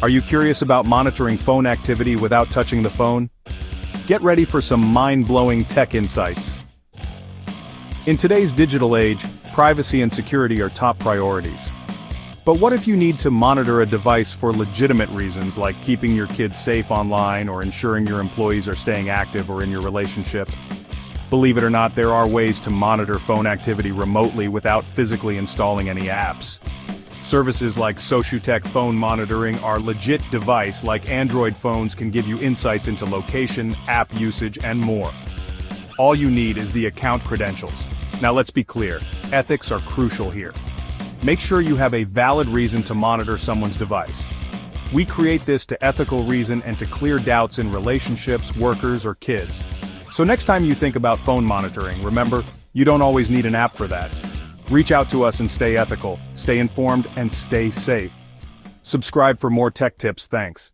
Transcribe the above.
Are you curious about monitoring phone activity without touching the phone? Get ready for some mind-blowing tech insights. In today's digital age, privacy and security are top priorities. But what if you need to monitor a device for legitimate reasons like keeping your kids safe online or ensuring your employees are staying active or in your relationship? Believe it or not, there are ways to monitor phone activity remotely without physically installing any apps. Services like Sociutech phone monitoring are legit device like Android phones can give you insights into location, app usage, and more. All you need is the account credentials. Now let's be clear, ethics are crucial here. Make sure you have a valid reason to monitor someone's device. We create this to ethical reason and to clear doubts in relationships, workers, or kids. So next time you think about phone monitoring, remember, you don't always need an app for that. Reach out to us and stay ethical, stay informed, and stay safe. Subscribe for more tech tips, thanks.